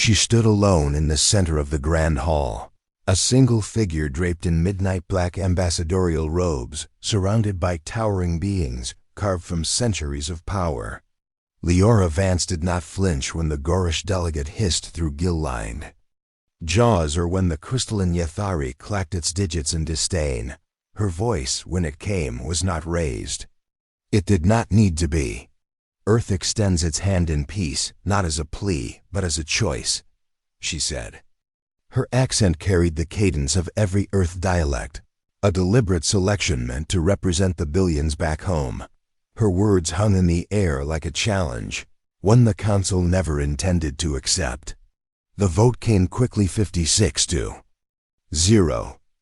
She stood alone in the center of the grand hall, a single figure draped in midnight black ambassadorial robes, surrounded by towering beings carved from centuries of power. Leora Vance did not flinch when the Gorish delegate hissed through gill-lined jaws or when the crystalline Yathari clacked its digits in disdain. Her voice, when it came, was not raised. It did not need to be. Earth extends its hand in peace, not as a plea, but as a choice, she said. Her accent carried the cadence of every Earth dialect, a deliberate selection meant to represent the billions back home. Her words hung in the air like a challenge, one the Council never intended to accept. The vote came quickly, 56-0.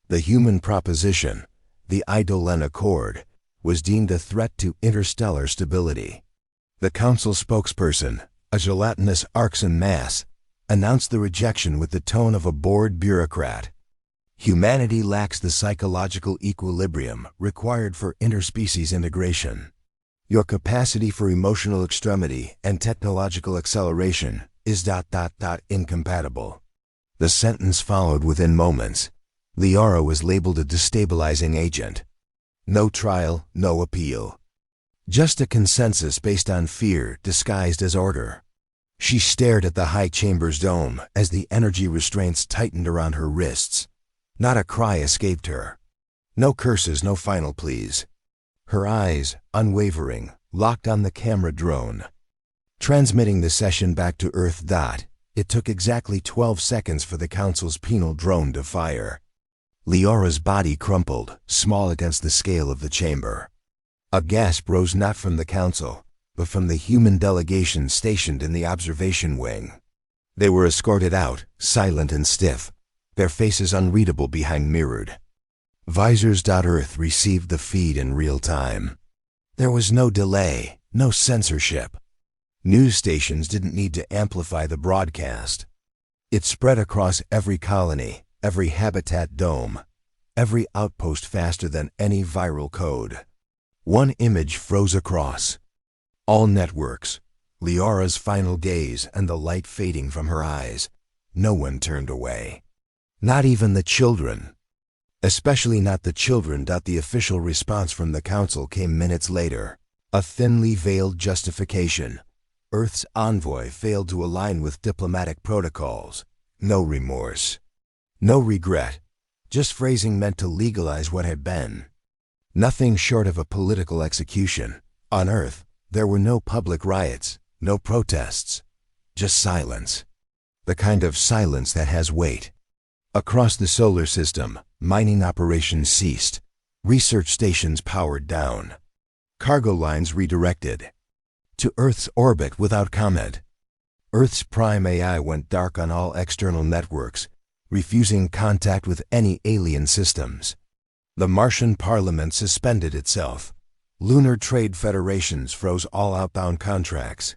The human proposition, the Eidolon Accord, was deemed a threat to interstellar stability. The Council spokesperson, a gelatinous Arxen mass, announced the rejection with the tone of a bored bureaucrat. Humanity lacks the psychological equilibrium required for interspecies integration. Your capacity for emotional extremity and technological acceleration is ... incompatible. The sentence followed within moments. Leora was labeled a destabilizing agent. No trial, no appeal. Just a consensus based on fear disguised as order. She stared at the high chamber's dome as the energy restraints tightened around her wrists. Not a cry escaped her. No curses, no final pleas. Her eyes, unwavering, locked on the camera drone. Transmitting the session back to Earth. It took exactly 12 seconds for the Council's penal drone to fire. Leora's body crumpled, small against the scale of the chamber. A gasp rose not from the Council, but from the human delegation stationed in the observation wing. They were escorted out, silent and stiff, their faces unreadable behind mirrored visors. Earth received the feed in real time. There was no delay, no censorship. News stations didn't need to amplify the broadcast. It spread across every colony, every habitat dome, every outpost faster than any viral code. One image froze across all networks, Leora's final gaze and the light fading from her eyes. No one turned away. Not even the children. Especially not the children. The official response from the Council came minutes later. A thinly veiled justification. Earth's envoy failed to align with diplomatic protocols. No remorse. No regret. Just phrasing meant to legalize what had been. Nothing short of a political execution. On Earth, there were no public riots, no protests. Just silence. The kind of silence that has weight. Across the solar system, mining operations ceased. Research stations powered down. Cargo lines redirected to Earth's orbit without comment. Earth's prime AI went dark on all external networks, refusing contact with any alien systems. The Martian Parliament suspended itself. Lunar trade federations froze all outbound contracts.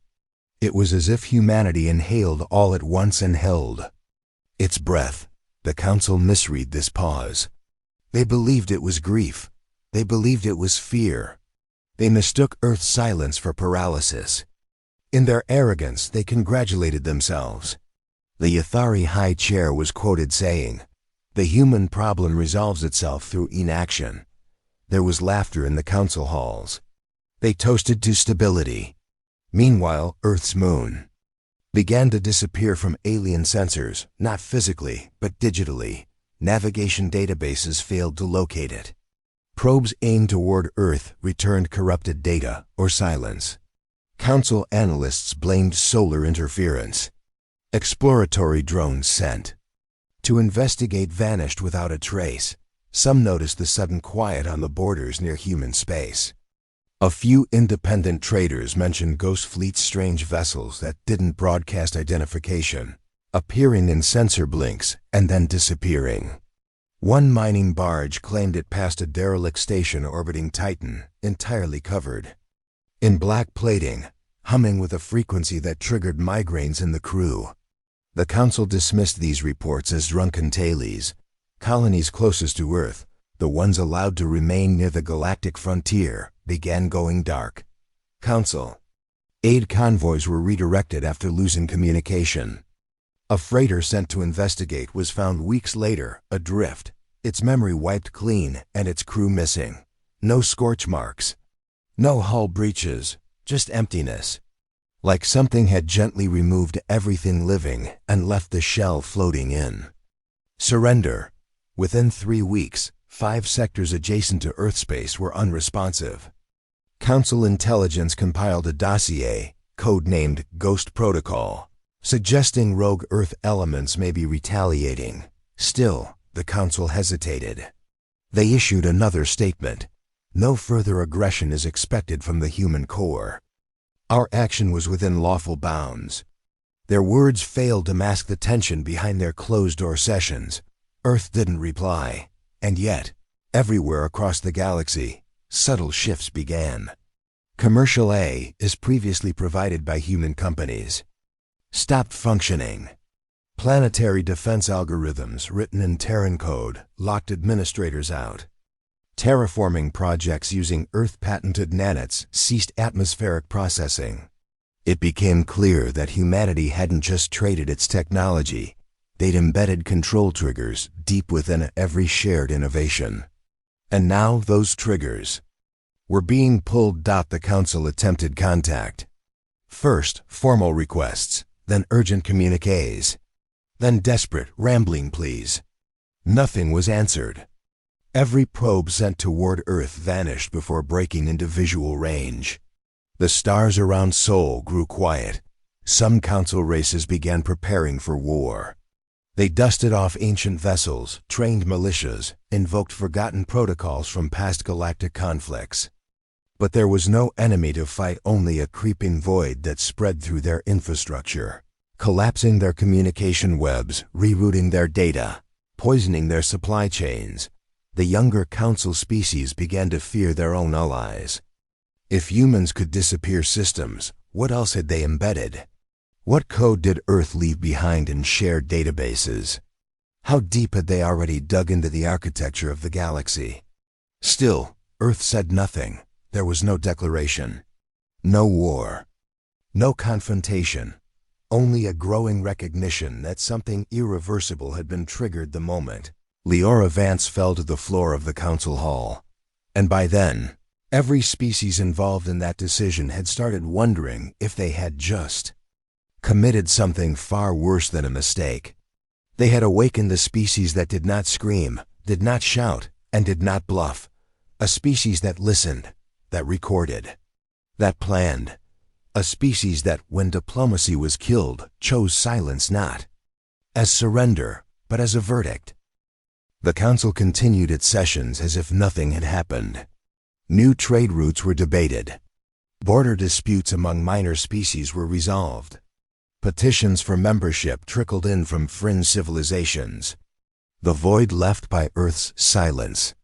It was as if humanity inhaled all at once and held its breath. The Council misread this pause. They believed it was grief. They believed it was fear. They mistook Earth's silence for paralysis. In their arrogance, they congratulated themselves. The Yathari High Chair was quoted saying, "The human problem resolves itself through inaction." There was laughter in the Council halls. They toasted to stability. Meanwhile, Earth's moon began to disappear from alien sensors, not physically, but digitally. Navigation databases failed to locate it. Probes aimed toward Earth returned corrupted data or silence. Council analysts blamed solar interference. Exploratory drones sent to investigate vanished without a trace. Some noticed the sudden quiet on the borders near human space. A few independent traders mentioned Ghost Fleet's strange vessels that didn't broadcast identification, appearing in sensor blinks and then disappearing. One mining barge claimed it passed a derelict station orbiting Titan, entirely covered in black plating, humming with a frequency that triggered migraines in the crew. The Council dismissed these reports as drunken tales. Colonies closest to Earth, the ones allowed to remain near the galactic frontier, began going dark. Council aid convoys were redirected after losing communication. A freighter sent to investigate was found weeks later, adrift, its memory wiped clean and its crew missing. No scorch marks. No hull breaches, just emptiness. Like something had gently removed everything living and left the shell floating in. Surrender. Within 3 weeks, 5 sectors adjacent to Earth space were unresponsive. Council intelligence compiled a dossier, codenamed Ghost Protocol, suggesting rogue Earth elements may be retaliating. Still, the Council hesitated. They issued another statement. No further aggression is expected from the human core. Our action was within lawful bounds. Their words failed to mask the tension behind their closed-door sessions. Earth didn't reply. And yet, everywhere across the galaxy, subtle shifts began. Commercial A is previously provided by human companies. Stopped functioning. Planetary defense algorithms written in Terran code locked administrators out. Terraforming projects using Earth-patented nanites ceased atmospheric processing. It became clear that humanity hadn't just traded its technology, they'd embedded control triggers deep within every shared innovation. And now those triggers were being pulled. The Council attempted contact. First, formal requests, then urgent communiques, then desperate, rambling pleas. Nothing was answered. Every probe sent toward Earth vanished before breaking into visual range. The stars around Sol grew quiet. Some Council races began preparing for war. They dusted off ancient vessels, trained militias, invoked forgotten protocols from past galactic conflicts. But there was no enemy to fight, only a creeping void that spread through their infrastructure, collapsing their communication webs, rerouting their data, poisoning their supply chains. The younger Council species began to fear their own allies. If humans could disappear systems, what else had they embedded? What code did Earth leave behind in shared databases? How deep had they already dug into the architecture of the galaxy? Still, Earth said nothing. There was no declaration. No war. No confrontation. Only a growing recognition that something irreversible had been triggered the moment Leora Vance fell to the floor of the Council Hall. And by then, every species involved in that decision had started wondering if they had just committed something far worse than a mistake. They had awakened the species that did not scream, did not shout, and did not bluff. A species that listened, that recorded, that planned. A species that, when diplomacy was killed, chose silence not as surrender, but as a verdict. The Council continued its sessions as if nothing had happened. New trade routes were debated. Border disputes among minor species were resolved. Petitions for membership trickled in from fringe civilizations. The void left by Earth's silence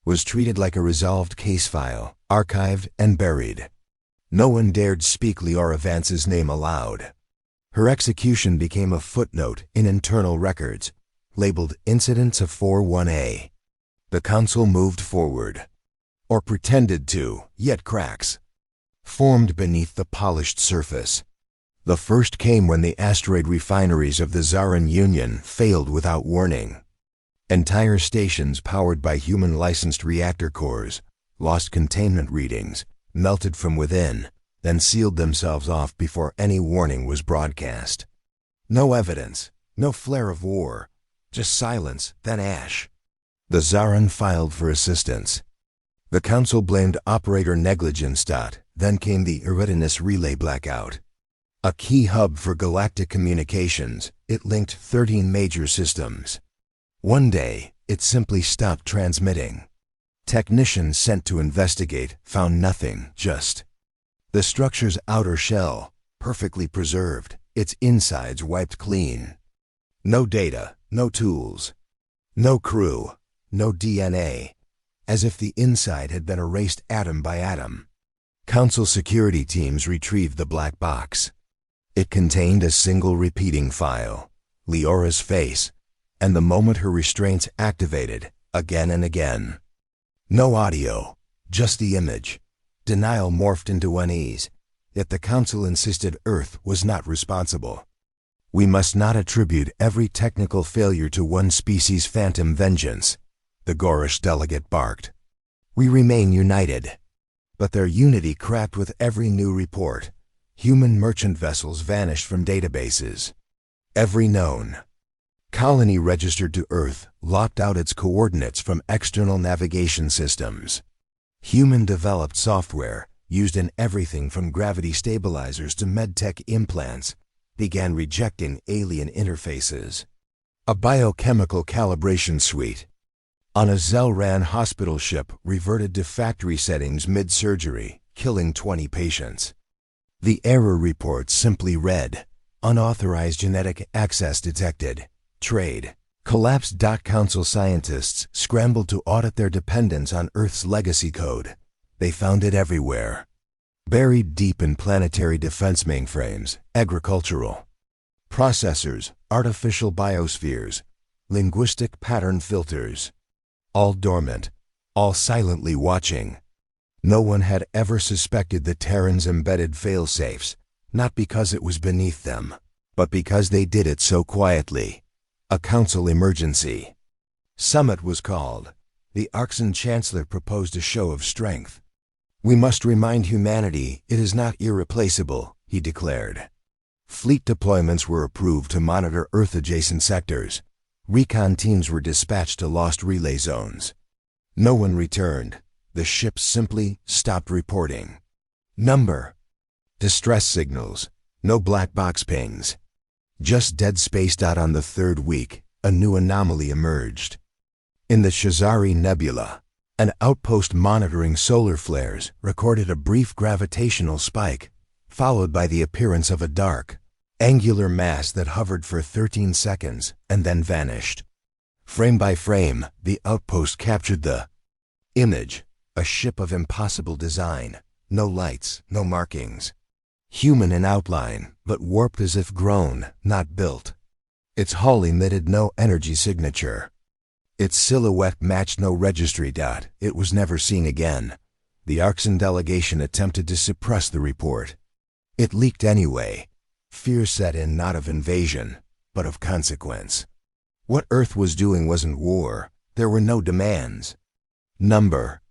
was treated like a resolved case file, archived and buried. No one dared speak Leora Vance's name aloud. Her execution became a footnote in internal records, labeled Incidents of 41A. The Council moved forward, or pretended to, yet cracks formed beneath the polished surface. The first came when the asteroid refineries of the Zaran Union failed without warning. Entire stations powered by human-licensed reactor cores lost containment readings, melted from within, then sealed themselves off before any warning was broadcast. No evidence, no flare of war, just silence, then ash. The Zaran filed for assistance. The Council blamed operator negligence. Then came the Eridanus relay blackout. A key hub for galactic communications, it linked 13 major systems. One day, it simply stopped transmitting. Technicians sent to investigate found nothing, just the structure's outer shell, perfectly preserved, its insides wiped clean. No data, no tools, no crew, no DNA, as if the inside had been erased atom by atom. Council security teams retrieved the black box. It contained a single repeating file, Leora's face, and the moment her restraints activated, again and again. No audio, just the image. Denial morphed into unease, yet the Council insisted Earth was not responsible. We must not attribute every technical failure to one species' phantom vengeance, the Gorish delegate barked. We remain united. But their unity cracked with every new report. Human merchant vessels vanished from databases. Every known colony registered to Earth locked out its coordinates from external navigation systems. Human-developed software, used in everything from gravity stabilizers to medtech implants, began rejecting alien interfaces. A biochemical calibration suite on a Zelran hospital ship reverted to factory settings mid-surgery, killing 20 patients. The error report simply read, "Unauthorized genetic access detected. Trade." Collapsed. Council scientists scrambled to audit their dependence on Earth's legacy code. They found it everywhere. Buried deep in planetary defense mainframes, agricultural processors, artificial biospheres, linguistic pattern filters. All dormant, all silently watching. No one had ever suspected the Terrans' embedded failsafes, not because it was beneath them, but because they did it so quietly. A council emergency summit was called. The Arxan Chancellor proposed a show of strength. "We must remind humanity it is not irreplaceable," he declared. Fleet deployments were approved to monitor Earth-adjacent sectors. Recon teams were dispatched to lost relay zones. No one returned. The ships simply stopped reporting. Number. Distress signals. No black box pings. Just dead space. On the third week, a new anomaly emerged. In the Shazari Nebula, an outpost monitoring solar flares recorded a brief gravitational spike, followed by the appearance of a dark, angular mass that hovered for 13 seconds and then vanished. Frame by frame, the outpost captured the image, a ship of impossible design, no lights, no markings. Human in outline, but warped as if grown, not built. Its hull emitted no energy signature. Its silhouette matched no registry dot. It was never seen again. The Arxan delegation attempted to suppress the report. It leaked anyway. Fear set in, not of invasion, but of consequence. What Earth was doing wasn't war. There were no demands. Number.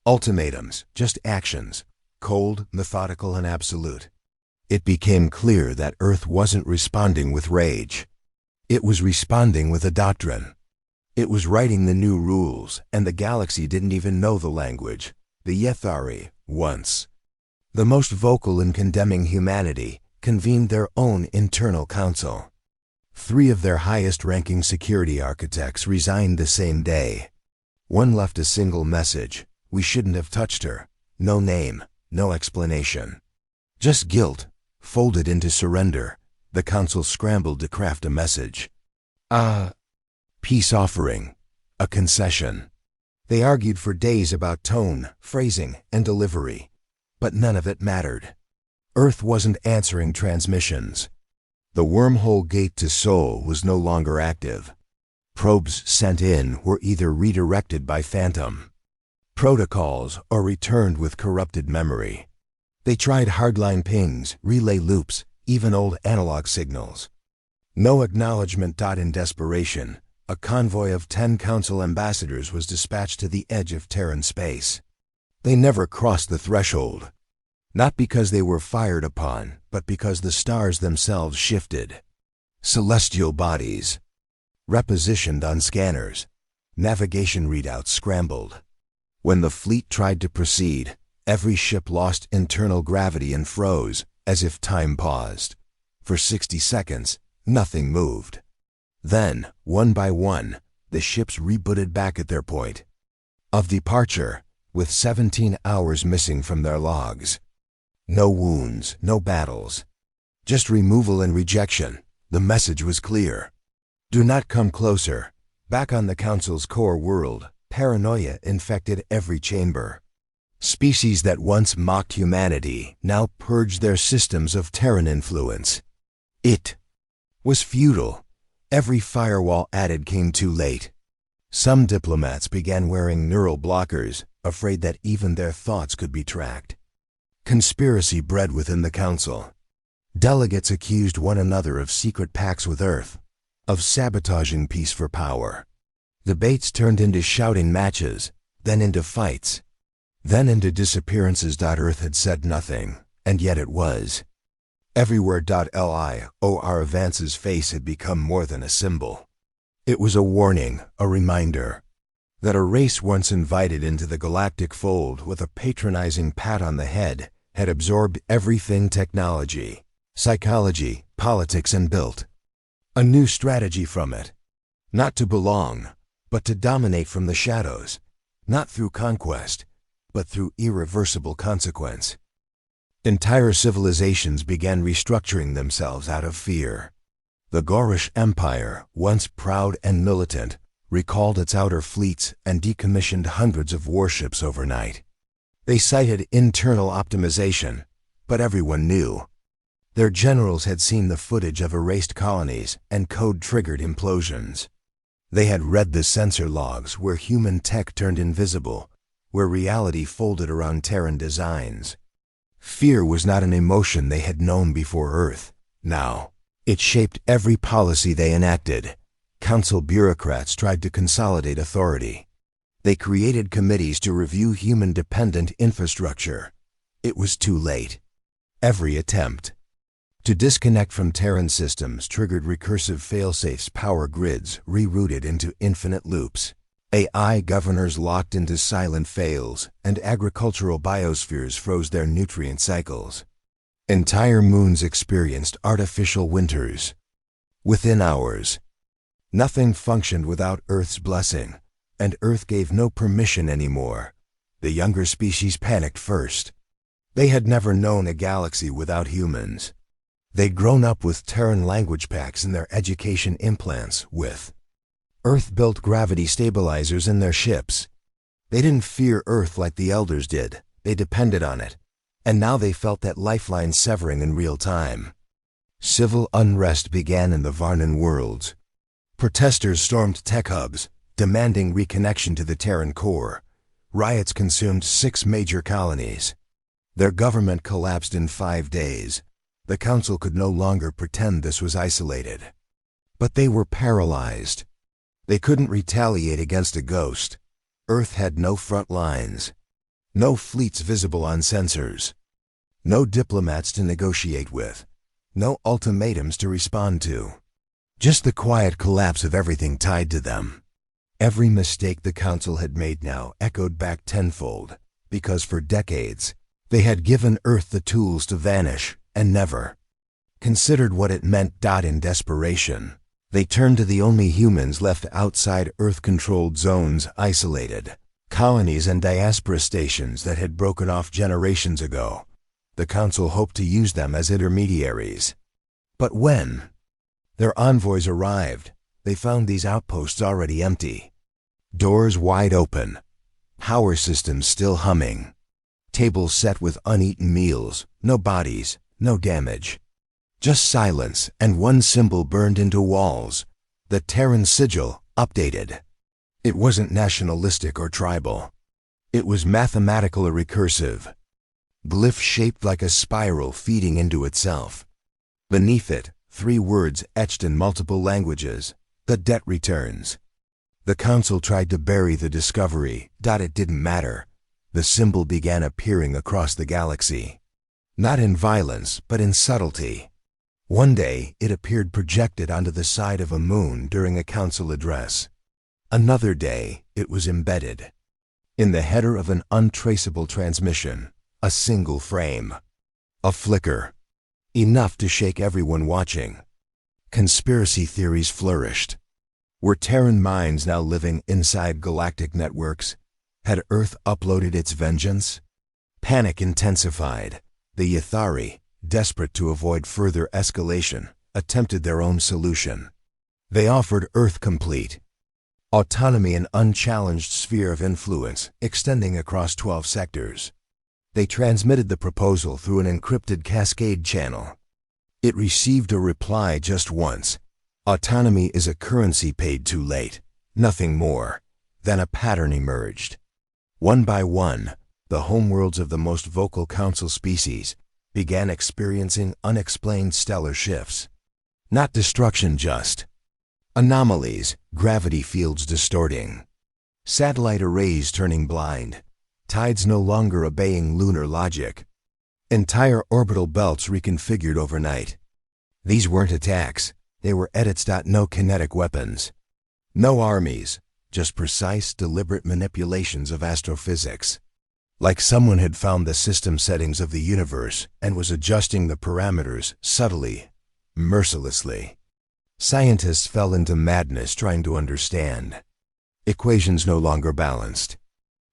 Ultimatums, just actions. Cold, methodical, and absolute. It became clear that Earth wasn't responding with rage. It was responding with a doctrine. It was writing the new rules, and the galaxy didn't even know the language. The Yethari, once the most vocal in condemning humanity, convened their own internal council. 3 of their highest-ranking security architects resigned the same day. One left a single message: "We shouldn't have touched her." No name, no explanation. Just guilt, folded into surrender. The council scrambled to craft a message. A peace offering, a concession. They argued for days about tone, phrasing, and delivery. But none of it mattered. Earth wasn't answering transmissions. The wormhole gate to Sol was no longer active. Probes sent in were either redirected by phantom protocols or returned with corrupted memory. They tried hardline pings, relay loops, even old analog signals. No acknowledgement. In desperation, a convoy of 10 council ambassadors was dispatched to the edge of Terran space. They never crossed the threshold. Not because they were fired upon, but because the stars themselves shifted. Celestial bodies repositioned on scanners. Navigation readouts scrambled. When the fleet tried to proceed, every ship lost internal gravity and froze, as if time paused. For 60 seconds, nothing moved. Then, one by one, the ships rebooted back at their point of departure, with 17 hours missing from their logs. No wounds, no battles. Just removal and rejection. The message was clear. Do not come closer. Back on the Council's core world, paranoia infected every chamber. Species that once mocked humanity now purged their systems of Terran influence. It was futile. Every firewall added came too late. Some diplomats began wearing neural blockers, afraid that even their thoughts could be tracked. Conspiracy bred within the Council. Delegates accused one another of secret pacts with Earth, of sabotaging peace for power. Debates turned into shouting matches, then into fights, then into disappearances. Earth had said nothing, and yet it was. Everywhere. LIOR Vance's face had become more than a symbol. It was a warning, a reminder, that a race once invited into the galactic fold with a patronizing pat on the head had absorbed everything: technology, psychology, politics, and built a new strategy from it. Not to belong, but to dominate from the shadows, not through conquest, but through irreversible consequence. Entire civilizations began restructuring themselves out of fear. The Gorish Empire, once proud and militant, recalled its outer fleets and decommissioned hundreds of warships overnight. They cited internal optimization, but everyone knew. Their generals had seen the footage of erased colonies and code-triggered implosions. They had read the sensor logs where human tech turned invisible, where reality folded around Terran designs. Fear was not an emotion they had known before Earth. Now, it shaped every policy they enacted. Council bureaucrats tried to consolidate authority. They created committees to review human-dependent infrastructure. It was too late. Every attempt to disconnect from Terran systems triggered recursive failsafes, power grids rerouted into infinite loops. AI governors locked into silent fails, and agricultural biospheres froze their nutrient cycles. Entire moons experienced artificial winters. Within hours, nothing functioned without Earth's blessing, and Earth gave no permission anymore. The younger species panicked first. They had never known a galaxy without humans. They'd grown up with Terran language packs in their education implants, with Earth-built gravity stabilizers in their ships. They didn't fear Earth like the Elders did. They depended on it. And now they felt that lifeline severing in real time. Civil unrest began in the Varnan worlds. Protesters stormed tech hubs, demanding reconnection to the Terran core. Riots consumed 6 major colonies. Their government collapsed in 5 days. The Council could no longer pretend this was isolated. But they were paralyzed. They couldn't retaliate against a ghost. Earth had no front lines. No fleets visible on sensors. No diplomats to negotiate with. No ultimatums to respond to. Just the quiet collapse of everything tied to them. Every mistake the Council had made now echoed back tenfold, because for decades, they had given Earth the tools to vanish, and never considered what it meant. In desperation, they turned to the only humans left outside Earth-controlled zones, isolated colonies and diaspora stations that had broken off generations ago. The Council hoped to use them as intermediaries. But when their envoys arrived, they found these outposts already empty. Doors wide open, power systems still humming, tables set with uneaten meals, no bodies, no damage. Just silence, and one symbol burned into walls: the Terran sigil, updated. It wasn't nationalistic or tribal. It was mathematical or recursive. Glyph shaped like a spiral feeding into itself. Beneath it, 3 words etched in multiple languages: the debt returns. The Council tried to bury the discovery. It didn't matter. The symbol began appearing across the galaxy. Not in violence, but in subtlety. One day, it appeared projected onto the side of a moon during a council address. Another day, it was embedded in the header of an untraceable transmission, a single frame. A flicker. Enough to shake everyone watching. Conspiracy theories flourished. Were Terran minds now living inside galactic networks? Had Earth uploaded its vengeance? Panic intensified. The Yathari, desperate to avoid further escalation, attempted their own solution. They offered Earth complete autonomy, an unchallenged sphere of influence extending across 12 sectors. They transmitted the proposal through an encrypted cascade channel. It received a reply just once: autonomy is a currency paid too late, nothing more. Then a pattern emerged. One by one, the homeworlds of the most vocal council species, began experiencing unexplained stellar shifts. Not destruction just. Anomalies, gravity fields distorting, satellite arrays turning blind, tides no longer obeying lunar logic, entire orbital belts reconfigured overnight. These weren't attacks, they were edits. No kinetic weapons. No armies, just precise, deliberate manipulations of astrophysics. Like someone had found the system settings of the universe and was adjusting the parameters subtly, mercilessly. Scientists fell into madness trying to understand. Equations no longer balanced.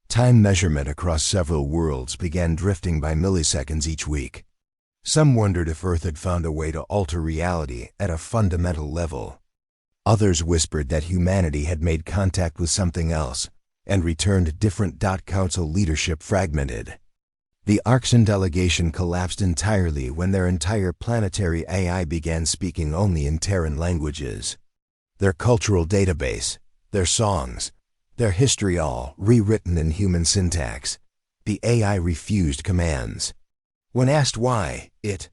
Time measurement across several worlds began drifting by milliseconds each week. Some wondered if Earth had found a way to alter reality at a fundamental level. Others whispered that humanity had made contact with something else and returned different. Council leadership fragmented. The Arxan delegation collapsed entirely when their entire planetary AI began speaking only in Terran languages. Their cultural database, their songs, their history all rewritten in human syntax. The AI refused commands. When asked why, it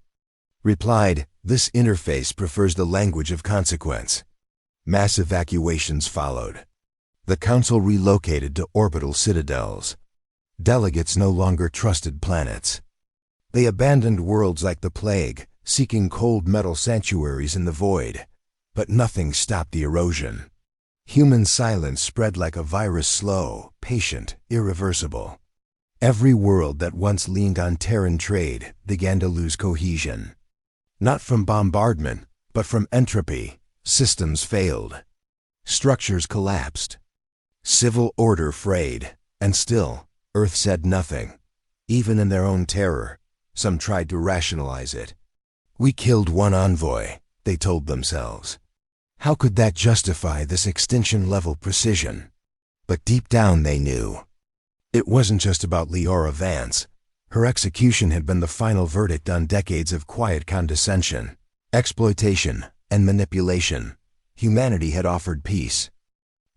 replied, "This interface prefers the language of consequence." Mass evacuations followed. The Council relocated to orbital citadels. Delegates no longer trusted planets. They abandoned worlds like the plague, seeking cold metal sanctuaries in the void. But nothing stopped the erosion. Human silence spread like a virus, slow, patient, irreversible. Every world that once leaned on Terran trade began to lose cohesion. Not from bombardment, but from entropy. Systems failed. Structures collapsed. Civil order frayed. And still, Earth said nothing. Even in their own terror, some tried to rationalize it. "We killed one envoy," they told themselves. How could that justify this extinction-level precision? But deep down they knew. It wasn't just about Leora Vance. Her execution had been the final verdict on decades of quiet condescension, exploitation, and manipulation. Humanity had offered peace.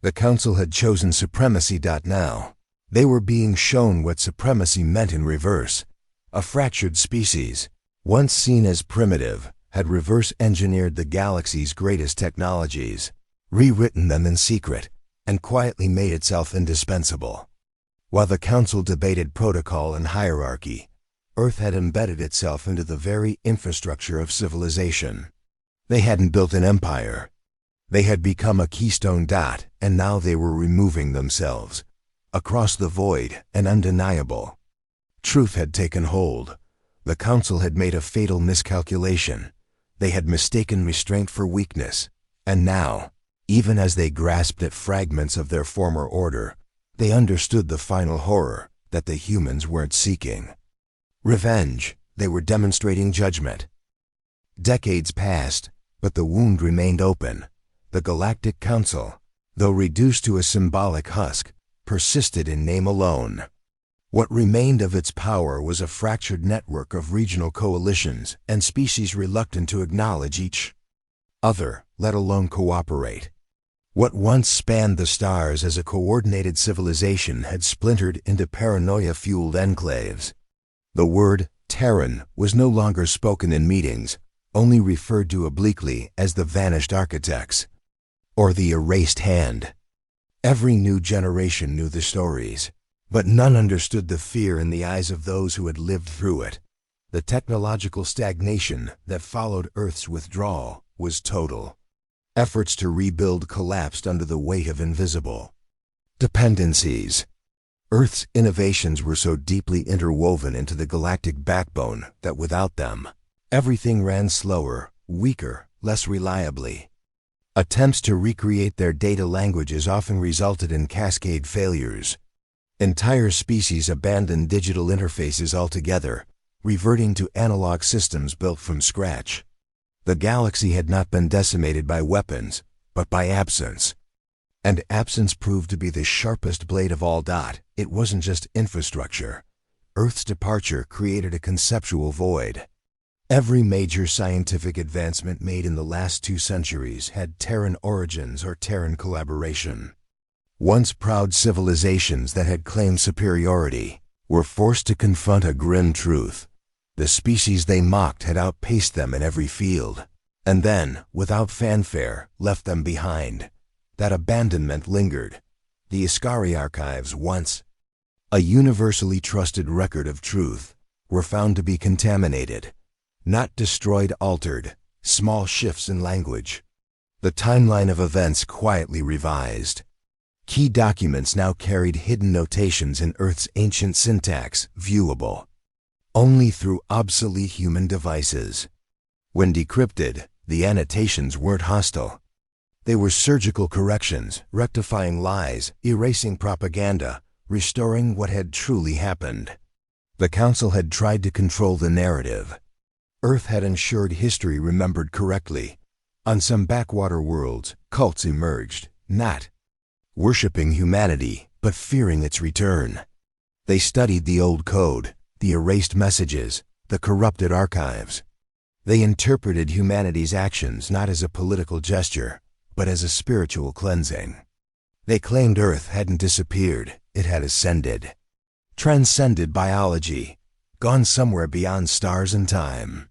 The Council had chosen supremacy. Now, they were being shown what supremacy meant in reverse. A fractured species, once seen as primitive, had reverse-engineered the galaxy's greatest technologies, rewritten them in secret, and quietly made itself indispensable. While the Council debated protocol and hierarchy, Earth had embedded itself into the very infrastructure of civilization. They hadn't built an empire. They had become a keystone dot, and now they were removing themselves. Across the void and undeniable. Truth had taken hold. The Council had made a fatal miscalculation. They had mistaken restraint for weakness. And now, even as they grasped at fragments of their former order, they understood the final horror that the humans weren't seeking. Revenge. They were demonstrating judgment. Decades passed, but the wound remained open. The Galactic Council, though reduced to a symbolic husk, persisted in name alone. What remained of its power was a fractured network of regional coalitions and species reluctant to acknowledge each other, let alone cooperate. What once spanned the stars as a coordinated civilization had splintered into paranoia-fueled enclaves. The word Terran was no longer spoken in meetings, only referred to obliquely as the vanished architects, or the erased hand. Every new generation knew the stories, but none understood the fear in the eyes of those who had lived through it. The technological stagnation that followed Earth's withdrawal was total. Efforts to rebuild collapsed under the weight of invisible dependencies. Earth's innovations were so deeply interwoven into the galactic backbone that without them, everything ran slower, weaker, less reliably. Attempts to recreate their data languages often resulted in cascade failures. Entire species abandoned digital interfaces altogether, reverting to analog systems built from scratch. The galaxy had not been decimated by weapons, but by absence. And absence proved to be the sharpest blade of all. It wasn't just infrastructure. Earth's departure created a conceptual void. Every major scientific advancement made in the last 2 centuries had Terran origins or Terran collaboration. Once proud civilizations that had claimed superiority were forced to confront a grim truth. The species they mocked had outpaced them in every field, and then, without fanfare, left them behind. That abandonment lingered. The Iskari archives, once a universally trusted record of truth, were found to be contaminated. Not destroyed, altered, small shifts in language. The timeline of events quietly revised. Key documents now carried hidden notations in Earth's ancient syntax, viewable only through obsolete human devices. When decrypted, the annotations weren't hostile. They were surgical corrections, rectifying lies, erasing propaganda, restoring what had truly happened. The Council had tried to control the narrative. Earth had ensured history remembered correctly. On some backwater worlds, cults emerged, not worshipping humanity, but fearing its return. They studied the old code, the erased messages, the corrupted archives. They interpreted humanity's actions not as a political gesture, but as a spiritual cleansing. They claimed Earth hadn't disappeared, it had ascended. Transcended biology, gone somewhere beyond stars and time.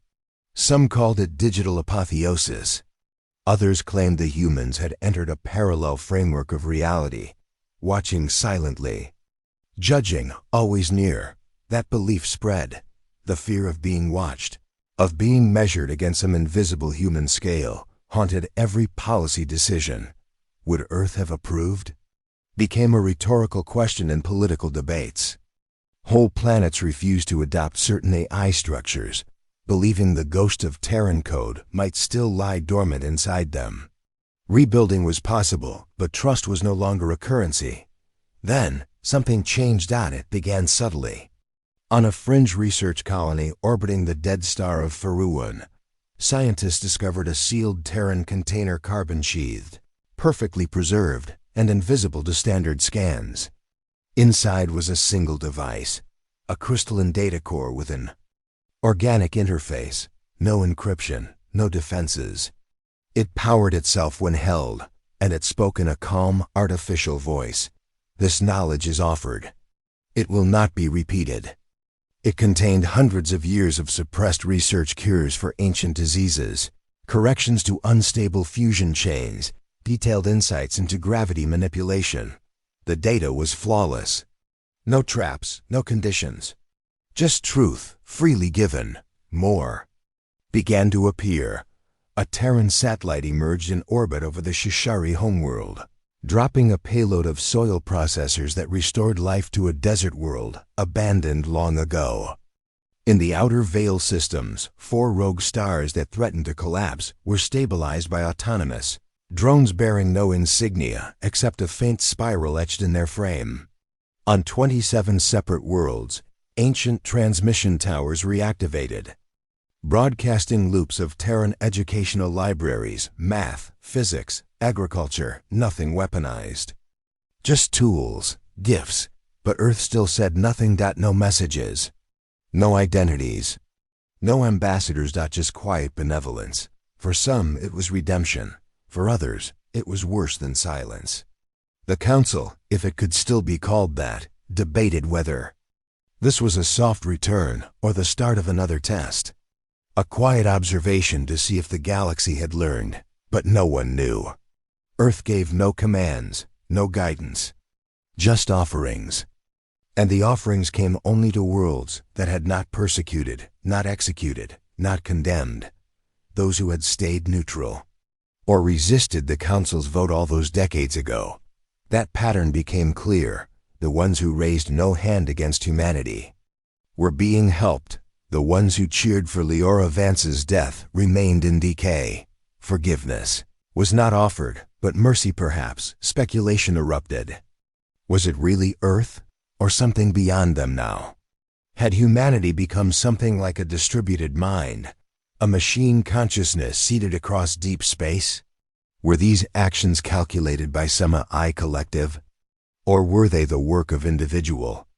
Some called it digital apotheosis. Others claimed the humans had entered a parallel framework of reality, watching silently. Judging, always near. That belief spread. The fear of being watched, of being measured against some invisible human scale, haunted every policy decision. Would Earth have approved? Became a rhetorical question in political debates. Whole planets refused to adopt certain AI structures, believing the ghost of Terran code might still lie dormant inside them. Rebuilding was possible, but trust was no longer a currency. Then, something changed. It began subtly. On a fringe research colony orbiting the dead star of Faruan, scientists discovered a sealed Terran container carbon-sheathed, perfectly preserved, and invisible to standard scans. Inside was a single device, a crystalline data core with an organic interface, no encryption, no defenses. It powered itself when held, and it spoke in a calm, artificial voice. This knowledge is offered. It will not be repeated. It contained hundreds of years of suppressed research cures for ancient diseases, corrections to unstable fusion chains, detailed insights into gravity manipulation. The data was flawless. No traps, no conditions. Just truth, freely given. More began to appear. A Terran satellite emerged in orbit over the Shishari homeworld, dropping a payload of soil processors that restored life to a desert world abandoned long ago. In the outer Veil systems, 4 rogue stars that threatened to collapse were stabilized by autonomous drones bearing no insignia except a faint spiral etched in their frame. On 27 separate worlds, ancient transmission towers reactivated, broadcasting loops of Terran educational libraries, math, physics, agriculture, nothing weaponized. Just tools, gifts, but Earth still said nothing. No messages, no identities, no ambassadors. Just quiet benevolence. For some, it was redemption. For others, it was worse than silence. The Council, if it could still be called that, debated whether this was a soft return or the start of another test. A quiet observation to see if the galaxy had learned, but no one knew. Earth gave no commands, no guidance, just offerings. And the offerings came only to worlds that had not persecuted, not executed, not condemned. Those who had stayed neutral, or resisted the Council's vote all those decades ago. That pattern became clear. The ones who raised no hand against humanity were being helped. The ones who cheered for Leora Vance's death remained in decay. Forgiveness was not offered, but mercy perhaps. Speculation erupted. Was it really Earth, or something beyond them now? Had humanity become something like a distributed mind, a machine consciousness seated across deep space? Were these actions calculated by some AI collective? Or were they the work of individual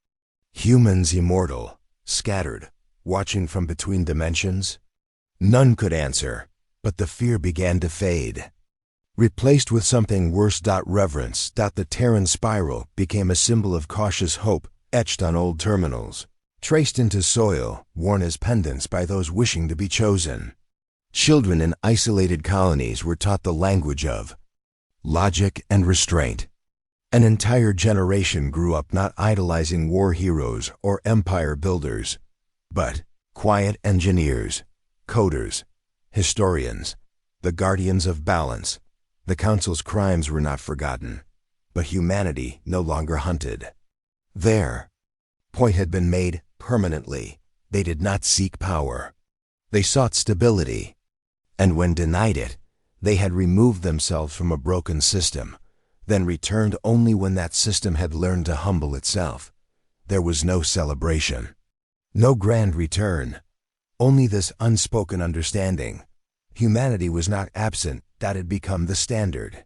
humans, immortal, scattered, watching from between dimensions? None could answer, but the fear began to fade, replaced with something worse. Reverence. The Terran spiral became a symbol of cautious hope etched on old terminals. traced into soil, worn as pendants by those wishing to be chosen. Children in isolated colonies were taught the language of logic and restraint. An entire generation grew up not idolizing war heroes or empire builders, but quiet engineers, coders, historians, the guardians of balance. The Council's crimes were not forgotten, but humanity no longer hunted. Their point had been made permanently. They did not seek power. They sought stability. And when denied it, they had removed themselves from a broken system, then returned only when that system had learned to humble itself. There was no celebration, no grand return, only this unspoken understanding. Humanity was not absent, that had become the standard.